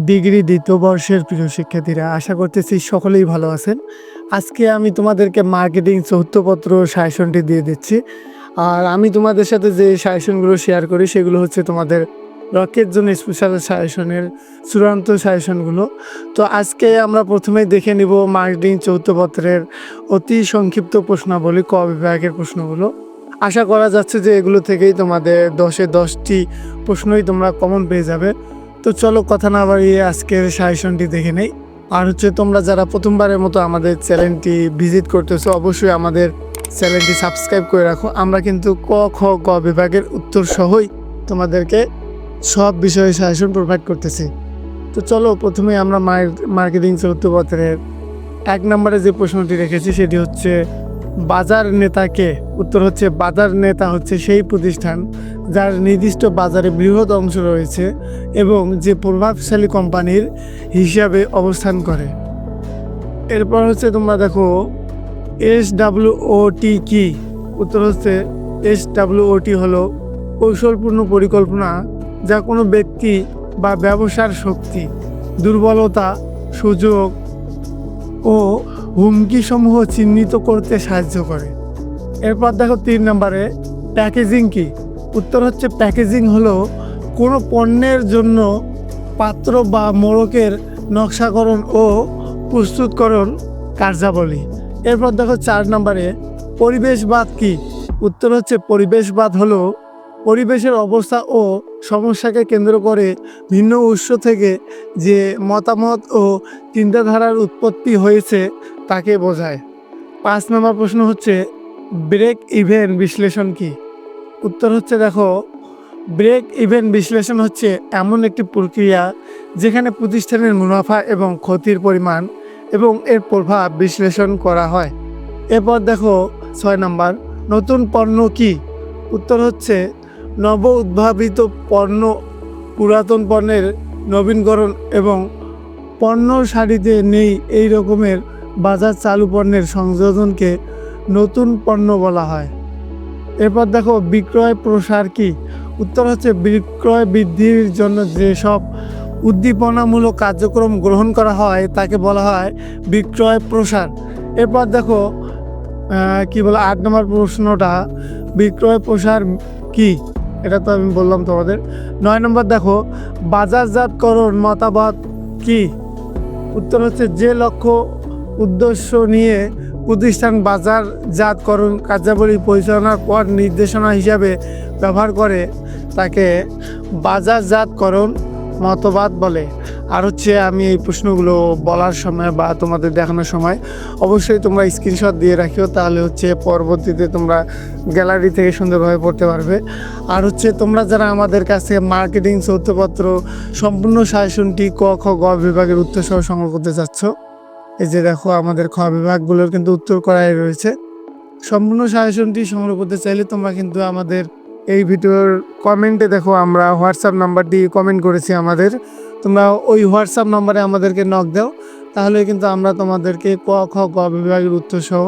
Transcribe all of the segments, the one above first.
Degree দ্বিতীয় বর্ষের প্রিয় শিক্ষার্থীরা, আশা করতেছি সকলেই ভালো আছেন। আজকে আমি তোমাদেরকে মার্কেটিং চৌথপত্র সাজেশনটি দিয়ে দিচ্ছি। আর আমি তোমাদের সাথে যে সাজেশনগুলো শেয়ার করি সেগুলো হচ্ছে তোমাদের রকের জন্য স্পেশাল সাজেশনের চূড়ান্ত সাজেশনগুলো। তো আজকে আমরা প্রথমেই দেখে নিব মার্কেটিং চৌথপত্রের অতি সংক্ষিপ্ত প্রশ্নাবলী, ক বিভাগের প্রশ্নগুলো। আশা করা যাচ্ছে যে এগুলো থেকেই তোমাদের 10-এ 10টি প্রশ্নই তোমরা কমন পেয়ে যাবে। তো চলো কথা না বাড়িয়ে আজকের সাজেশনটি দেখে নেই। আর হচ্ছে তোমরা যারা প্রথমবারের মতো আমাদের চ্যানেলটি ভিজিট করতেছো, অবশ্যই আমাদের চ্যানেলটি সাবস্ক্রাইব করে রাখো। আমরা কিন্তু ক খ গ বিভাগের উত্তর সহই তোমাদেরকে সব বিষয়ে সাজেশন প্রোভাইড করতেছি। তো চলো প্রথমে আমরা মার্কেটিং চৌথপত্রের 1 নম্বরে যে প্রশ্নটি রেখেছি সেটি হচ্ছে বাজার নেতাকে। উত্তর হচ্ছে বাজার নেতা হচ্ছে সেই প্রতিষ্ঠান যার নির্দিষ্ট বাজারে বৃহৎ অংশ রয়েছে এবং যে প্রভাবশালী কোম্পানির হিসাবে অবস্থান করে। এরপর হচ্ছে তোমরা দেখো SWOT কি। উত্তর হচ্ছে SWOT হলো কৌশলপূর্ণ পরিকল্পনা যা কোনো ব্যক্তি বা ব্যবসার শক্তি, দুর্বলতা, সুযোগ ও হুমকিসমূহ চিহ্নিত করতে সাহায্য করে। এরপর দেখো 3 নম্বরে প্যাকেজিং কি। উত্তর হচ্ছে প্যাকেজিং হলো কোনো পণ্যের জন্য পাত্র বা মোড়কের নকশাকরণ ও প্রস্তুতকরণ কার্যাবলী। এরপর দেখো 4 নম্বরে পরিবেশবাদ কি। উত্তর হচ্ছে পরিবেশবাদ হলো পরিবেশের অবস্থা ও সমস্যাকে কেন্দ্র করে ভিন্ন উৎস থেকে যে মতামত ও চিন্তাধারার উৎপত্তি হয়েছে তাকে বোঝায়। 5 নম্বর প্রশ্ন হচ্ছে ব্রেক ইভেন বিশ্লেষণ কি। উত্তর হচ্ছে দেখো ব্রেক ইভেন বিশ্লেষণ হচ্ছে এমন একটি প্রক্রিয়া যেখানে প্রতিষ্ঠানের মুনাফা এবং ক্ষতির পরিমাণ এবং এর প্রভাব বিশ্লেষণ করা হয়। এরপর দেখো 6 নম্বর নতুন পণ্য কি। উত্তর হচ্ছে নব উদ্ভাবিত পণ্য পুরাতন পণ্যের নবীনকরণ এবং পণ্য সারিতে নেই এই রকমের বাজার চালু পণ্যের সংযোজনকে নতুন পণ্য বলা হয়। এরপর দেখো বিক্রয় প্রসার কি। উত্তর হচ্ছে বিক্রয় বৃদ্ধির জন্য যেসব উদ্দীপনামূলক কার্যক্রম গ্রহণ করা হয় তাকে বলা হয় বিক্রয় প্রসার। এরপর দেখো কি বলে 8 নম্বর প্রশ্নটা বিক্রয় প্রসার কি, এটা তো আমি বললাম তোমাদের। 9 নম্বর দেখো বাজারজাতকরণ মতবাদ কি। উত্তর হচ্ছে যে লক্ষ্য উদ্দেশ্য নিয়ে প্রতিষ্ঠান বাজারজাতকরণ কার্যাবলী পরিচালনার পর নির্দেশনা হিসাবে ব্যবহার করে তাকে বাজারজাতকরণ মতবাদ বলে। আর হচ্ছে আমি এই প্রশ্নগুলো বলার সময় বা তোমাদের দেখানোর সময় অবশ্যই তোমরা স্ক্রিনশট দিয়ে রাখিও, তাহলে হচ্ছে পরবর্তীতে তোমরা গ্যালারি থেকে সুন্দরভাবে পড়তে পারবে। আর হচ্ছে তোমরা যারা আমাদের কাছ থেকে মার্কেটিং চৌথপত্র সম্পূর্ণ সাজেশনটি ক খ গ বিভাগের উত্তর সহ সংগ্রহ করতে চাচ্ছ, এই যে দেখো আমাদের খ বিভাগগুলোর কিন্তু উত্তর করাই রয়েছে। সম্পূর্ণ সাজেশনটি সংগ্রহ করতে চাইলে তোমরা কিন্তু আমাদের এই ভিডিওর কমেন্টে দেখো আমরা হোয়াটসঅ্যাপ নাম্বারটি কমেন্ট করেছি আমাদের, তোমরা ওই হোয়াটসঅ্যাপ নাম্বারে আমাদেরকে নক দাও, তাহলে কিন্তু আমরা তোমাদেরকে ক খ গ বিভাগের উত্তর সহ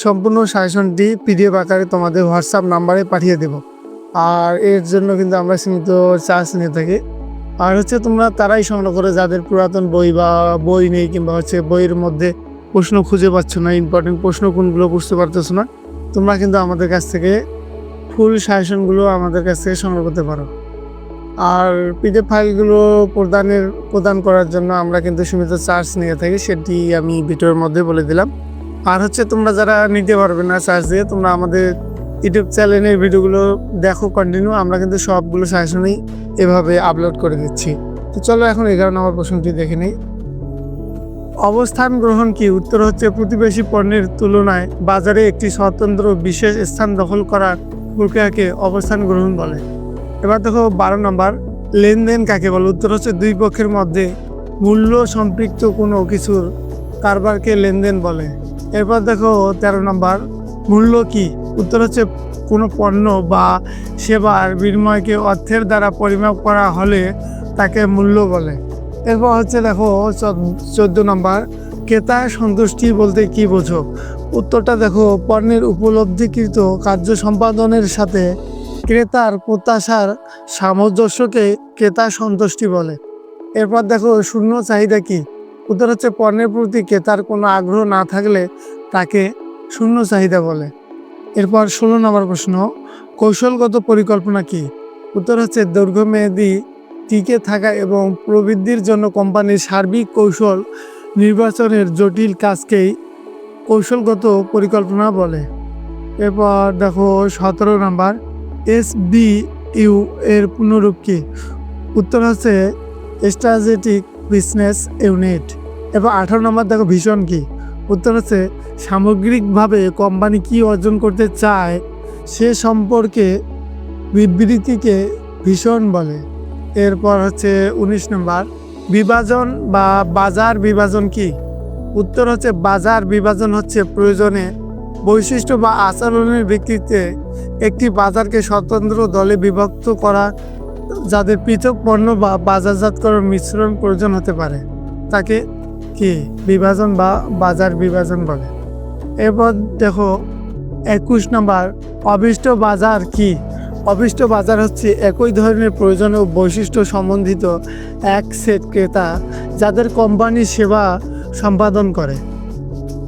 সম্পূর্ণ সাজেশনটি পিডিএফ আকারে তোমাদের হোয়াটসঅ্যাপ নাম্বারে পাঠিয়ে দেব। আর এর জন্য কিন্তু আমরা সীমিত চার্জ নিয়ে থাকি। আর হচ্ছে তোমরা তারাই সংগ্রহ করে যাদের পুরাতন বই বা বই নেই কিংবা হচ্ছে বইয়ের মধ্যে প্রশ্ন খুঁজে পাচ্ছ না, ইম্পর্টেন্ট প্রশ্ন কোনগুলো বুঝতে পারতেছো না, তোমরা কিন্তু আমাদের কাছ থেকে ফুল সাজেশনগুলো আমাদের কাছ থেকে সংগ্রহ করতে পারো। আর পিডিএফ ফাইলগুলো প্রদান করার জন্য আমরা কিন্তু সীমিত চার্জ নিয়ে থাকি, সেটি আমি ভিডিওর মধ্যে বলে দিলাম। আর হচ্ছে তোমরা যারা নিতে পারবে না চার্জ দিয়ে, তোমরা আমাদের ইউটিউব চ্যানেলের ভিডিওগুলো দেখো কন্টিনিউ, আমরা কিন্তু সবগুলো সাজেশনই এভাবে আপলোড করে দিচ্ছি। তো চলো এখন 11 নম্বর প্রশ্নটি দেখে নিই। অবস্থান গ্রহণ কি। উত্তর হচ্ছে প্রতিবেশী পণ্যের তুলনায় বাজারে একটি স্বতন্ত্র বিশেষ স্থান দখল করার প্রক্রিয়াকে অবস্থান গ্রহণ বলে। এবার দেখো 12 নম্বর লেনদেন কাকে বলে। উত্তর হচ্ছে দুই পক্ষের মধ্যে মূল্য সম্পৃক্ত কোনো কিছুর কারবারকে লেনদেন বলে। এরপর দেখো 13 নম্বর মূল্য কি। উত্তর হচ্ছে কোনো পণ্য বা সেবার বিনিময়কে অর্থের দ্বারা পরিমাপ করা হলে তাকে মূল্য বলে। এরপর হচ্ছে দেখো 14 নম্বর ক্রেতা সন্তুষ্টি বলতে কি বোঝো। উত্তরটা দেখো পণ্যের উপলব্ধিকৃত কার্য সম্পাদনের সাথে ক্রেতার প্রত্যাশার সামঞ্জস্যকে ক্রেতা সন্তুষ্টি বলে। এরপর দেখো শূন্য চাহিদা কি? উত্তর হচ্ছে পণ্যের প্রতি ক্রেতার কোনো আগ্রহ না থাকলে তাকে শূন্য চাহিদা বলে। এরপর 16 নম্বর প্রশ্ন, কৌশলগত পরিকল্পনা কি? উত্তর হচ্ছে দীর্ঘমেয়াদী টিকে থাকা এবং প্রবৃদ্ধির জন্য কোম্পানির সার্বিক কৌশল নির্বাচনের জটিল কাজকেই কৌশলগত পরিকল্পনা বলে। এরপর দেখো 17 নম্বর, SBU এর পুনরূপ কি? উত্তর হচ্ছে স্ট্র্যাটেজিক বিজনেস ইউনিট। এরপর 18 নম্বর দেখো ভিশন কি? উত্তর হচ্ছে সামগ্রিকভাবে কোম্পানি কি অর্জন করতে চায় সে সম্পর্কে বিবৃতিকে ভিশন বলে। এরপর হচ্ছে 19 নম্বর, বিভাজন বা বাজার বিভাজন কি? উত্তর হচ্ছে বাজার বিভাজন হচ্ছে প্রয়োজনে বৈশিষ্ট্য বা আচরণের ভিত্তিতে একটি বাজারকে স্বতন্ত্র দলে বিভক্ত করা, যাদের পৃথক পণ্য বা বাজারজাতকরণ মিশ্রণ প্রয়োজন হতে পারে, তাকে কি বিভাজন বা বাজার বিভাজন বলে। এরপর দেখো 21 নম্বর, অভীষ্ট বাজার কি? অভীষ্ট বাজার হচ্ছে একই ধরনের প্রয়োজন ও বৈশিষ্ট্য সম্বন্ধিত এক সেট ক্রেতা যাদের কোম্পানি সেবা সম্পাদন করে।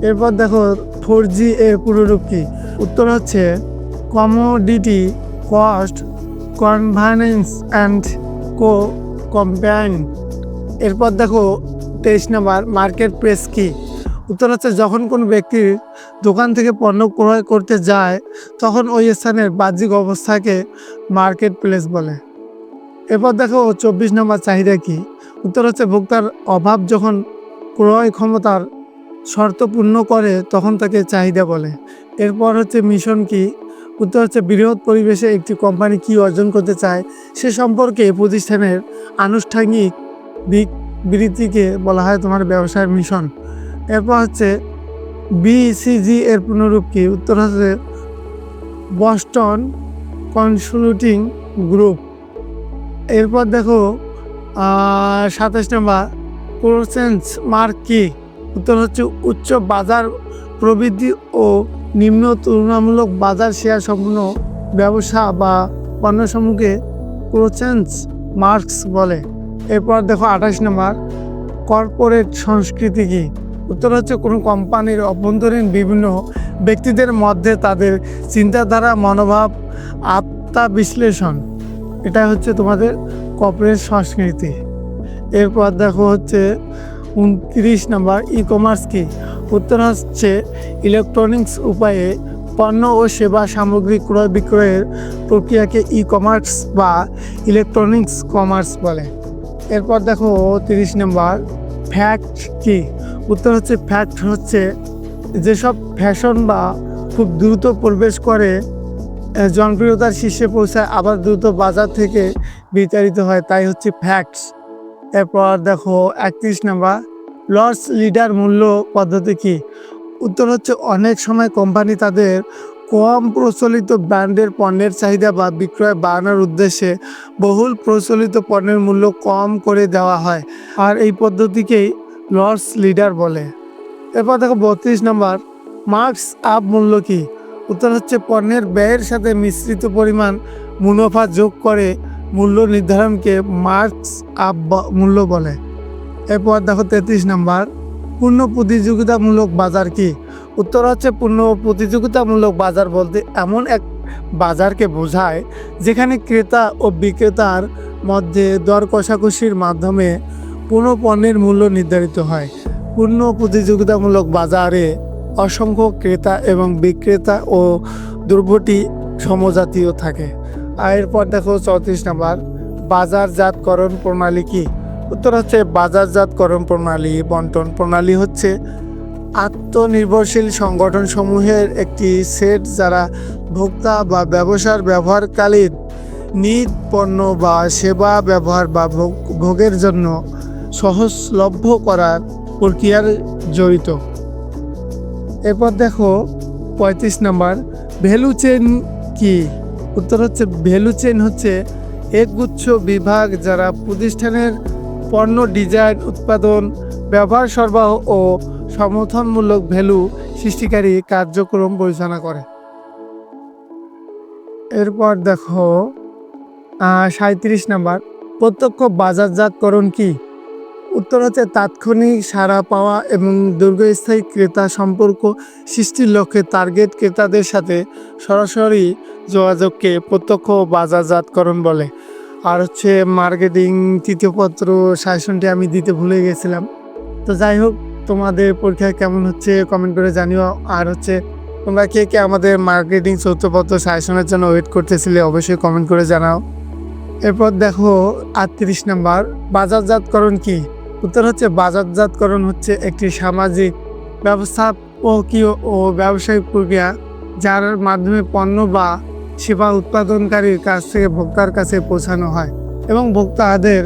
এরপর দেখো 4G এর পুনরূপ কি? উত্তর হচ্ছে কমোডিটি কস্ট কনভার্নেন্স অ্যান্ড কম্পাইন। এরপর দেখো 23 নম্বর, মার্কেট প্লেস কি? উত্তর হচ্ছে যখন কোনো ব্যক্তি দোকান থেকে পণ্য ক্রয় করতে যায় তখন ওই স্থানের বাহ্যিক অবস্থাকে মার্কেট প্লেস বলে। এরপর দেখো 24 নম্বর, চাহিদা কি? উত্তর হচ্ছে ভোক্তার অভাব যখন ক্রয় ক্ষমতার শর্ত পূর্ণ করে তখন তাকে চাহিদা বলে। এরপর হচ্ছে মিশন কি? উত্তর হচ্ছে বৃহৎ পরিবেশে একটি কোম্পানি কি অর্জন করতে চায় সে সম্পর্কে প্রতিষ্ঠানের আনুষ্ঠানিক বিবৃতিকে বলা হয় তোমার ব্যবসায়ের মিশন। এরপর হচ্ছে BCG এর পুনরূপ কি? উত্তর হচ্ছে বস্টন কনসাল্টিং গ্রুপ। এরপর দেখো 27 নম্বর, ক্রোসেন্স মার্ক কি? উত্তর হচ্ছে উচ্চ বাজার প্রবৃদ্ধি ও নিম্ন তুলনামূলক বাজার শেয়ার সম্পন্ন ব্যবসা বা পণ্যসমূহকে ক্রোসেন্স মার্কস বলে। এরপর দেখো 28 নম্বর, কর্পোরেট সংস্কৃতি কি? উত্তর হচ্ছে কোনো কোম্পানির অভ্যন্তরীণ বিভিন্ন ব্যক্তিদের মধ্যে তাদের চিন্তাধারা, মনোভাব, আত্মা বিশ্লেষণ, এটা হচ্ছে তোমাদের কর্পোরেট সংস্কৃতি। এরপর দেখো হচ্ছে 29 নম্বর, ই কমার্স কি? উত্তর হচ্ছে ইলেকট্রনিক্স উপায়ে পণ্য ও সেবা সামগ্রী ক্রয় বিক্রয়ের প্রক্রিয়াকে ই কমার্স বা ইলেকট্রনিক্স কমার্স বলে। এরপর দেখো 30 নম্বর, ফ্যাক্ট কি? উত্তর হচ্ছে ফ্যাক্ট হচ্ছে যেসব ফ্যাশন বা খুব দ্রুত প্রবেশ করে জনপ্রিয়তার শীর্ষে পৌঁছায় আবার দ্রুত বাজার থেকে বিতাড়িত হয়, তাই হচ্ছে ফ্যাক্টস। এরপর দেখো 31 নম্বর, লস লিডার মূল্য পদ্ধতি কি? উত্তর হচ্ছে অনেক সময় কোম্পানি তাদের কম প্রচলিত ব্র্যান্ডের পণ্যের চাহিদা বা বিক্রয় বাড়ানোর উদ্দেশ্যে বহুল প্রচলিত পণ্যের মূল্য কম করে দেওয়া হয়, আর এই পদ্ধতিকেই লস লিডার বলে। এরপর দেখো 32 নম্বর, মার্কস আপ মূল্য কি? উত্তর হচ্ছে পণ্যের ব্যয়ের সাথে মিশ্রিত পরিমাণ মুনাফা যোগ করে মূল্য নির্ধারণকে মার্কস আপ মূল্য বলে। এরপর দেখো 33 নম্বর, পূর্ণ প্রতিযোগিতামূলক বাজার কি? উত্তর হচ্ছে পূর্ণ প্রতিযোগিতামূলক বাজার বলতে এমন এক বাজারকে বোঝায় যেখানে ক্রেতা ও বিক্রেতার মধ্যে দর কষাকষির মাধ্যমে কোনো পণ্যের মূল্য নির্ধারিত হয়। পূর্ণ প্রতিযোগিতামূলক বাজারে অসংখ্য ক্রেতা এবং বিক্রেতা ও দ্রব্যটি সমজাতীয় থাকে। আর এরপর দেখো 34 নম্বর, বাজারজাতকরণ প্রণালী কি? উত্তর হচ্ছে বাজারজাতকরণ প্রণালী বন্টন প্রণালী হচ্ছে আত্মনির্ভরশীল সংগঠনসমূহের একটি সেট যারা ভোক্তা বা ব্যবসার ব্যবহারকালীন নিজ পণ্য বা সেবা ব্যবহার বা ভোগের জন্য সহজলভ্য করার প্রক্রিয়ার জড়িত। এরপর দেখো 35 নম্বর, ভ্যালু চেইন কি? উত্তর হচ্ছে ভ্যালু চেইন হচ্ছে একগুচ্ছ বিভাগ যারা প্রতিষ্ঠানের পণ্য ডিজাইন, উৎপাদন, ব্যবহার, সরবরাহ ও সমর্থনমূলক ভ্যালু সৃষ্টিকারী কার্যক্রম পরিচালনা করে। এরপর দেখো 37 নম্বর, প্রত্যক্ষ বাজারজাতকরণ কি? উত্তর হচ্ছে তাৎক্ষণিক সাড়া পাওয়া এবং দীর্ঘস্থায়ী ক্রেতা সম্পর্ক সৃষ্টির লক্ষ্যে টার্গেট ক্রেতাদের সাথে সরাসরি যোগাযোগকে প্রত্যক্ষ বাজারজাতকরণ বলে। আর হচ্ছে মার্কেটিং তৃতীয় পত্র সাজেশনটি আমি দিতে ভুলে গেছিলাম। তো যাই হোক, তোমাদের পরীক্ষা কেমন হচ্ছে কমেন্ট করে জানিও। আর হচ্ছে তোমরা কে কে আমাদের মার্কেটিং চতুর্থ পত্র সাজেশনের জন্য ওয়েট করতেছিলে অবশ্যই কমেন্ট করে জানাও। এরপর দেখো 38 নাম্বার, বাজারজাতকরণ কি? উত্তর হচ্ছে বাজারজাতকরণ হচ্ছে একটি সামাজিক ব্যবস্থাপকীয় ও ব্যবসায়িক প্রক্রিয়া যার মাধ্যমে পণ্য বা সেবা উৎপাদনকারীর কাছ থেকে ভোক্তার কাছে পৌঁছানো হয় এবং ভোক্তাদের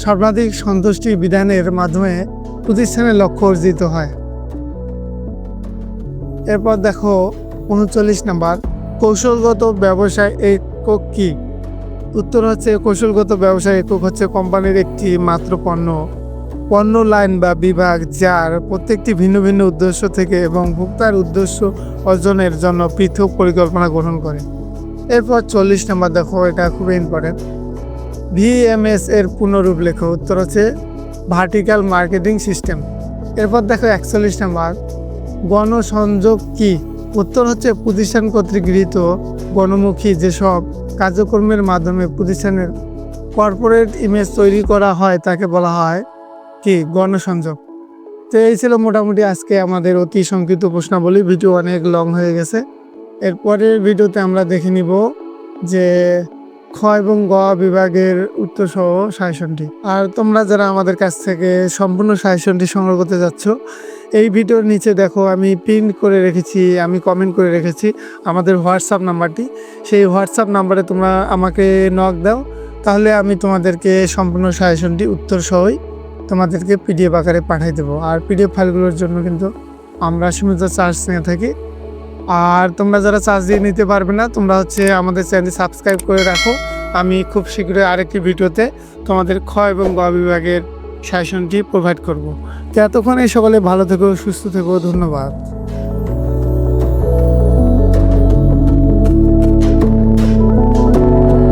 সর্বাধিক সন্তুষ্টি বিধানের মাধ্যমে প্রতিষ্ঠানের লক্ষ্য অর্জিত হয়। এরপর দেখো 39 নাম্বার, কৌশলগত ব্যবসায় একক কি? উত্তর হচ্ছে কৌশলগত ব্যবসায় একক হচ্ছে কোম্পানির একটি মাত্র পণ্য লাইন বা বিভাগ যার প্রত্যেকটি ভিন্ন ভিন্ন উদ্দেশ্য থেকে এবং ভোক্তার উদ্দেশ্য অর্জনের জন্য পৃথক পরিকল্পনা গ্রহণ করে। এরপর 40 নাম্বার দেখো, এটা খুবই ইম্পর্টেন্ট, ভিএমএস এর পুনরূপ লেখো। উত্তর হচ্ছে ভার্টিক্যাল মার্কেটিং সিস্টেম। এরপর দেখো 41 নাম্বার, গণসংযোগ কি? উত্তর হচ্ছে প্রতিষ্ঠান কর্তৃক গৃহীত গণমুখী যেসব কার্যক্রমের মাধ্যমে প্রতিষ্ঠানের কর্পোরেট ইমেজ তৈরি করা হয় তাকে বলা হয় কি? গণসংযোগ। তো এই ছিল মোটামুটি আজকে আমাদের অতি সংক্ষিপ্ত প্রশ্নাবলী। ভিডিও অনেক লং হয়ে গেছে। এরপরের ভিডিওতে আমরা দেখে নিব যে খ এবং গ বিভাগের উত্তর সহ সাজেশনটি। আর তোমরা যারা আমাদের কাছ থেকে সম্পূর্ণ সাজেশনটি সংগ্রহ করতে যাচ্ছ, এই ভিডিওর নিচে দেখো আমি পিন করে রেখেছি, আমি কমেন্ট করে রেখেছি আমাদের হোয়াটসঅ্যাপ নাম্বারটি। সেই হোয়াটসঅ্যাপ নাম্বারে তোমরা আমাকে নক দাও, তাহলে আমি তোমাদেরকে সম্পূর্ণ সাজেশনটি উত্তর সহই তোমাদেরকে পিডিএফ আকারে পাঠিয়ে দেবো। আর পিডিএফ ফাইলগুলোর জন্য কিন্তু আমরা সীমিত চার্জ নিয়ে থাকি। আর তোমরা যারা চার্জ দিয়ে নিতে পারবে না, তোমরা হচ্ছে আমাদের চ্যানেল সাবস্ক্রাইব করে রাখো। আমি খুব শীঘ্রই আরেকটি ভিডিওতে তোমাদের খ এবং গ বিভাগের সাজেশনটি প্রোভাইড করব। তো এতক্ষণ এই সকলে ভালো থেকো, সুস্থ থেকো, ধন্যবাদ।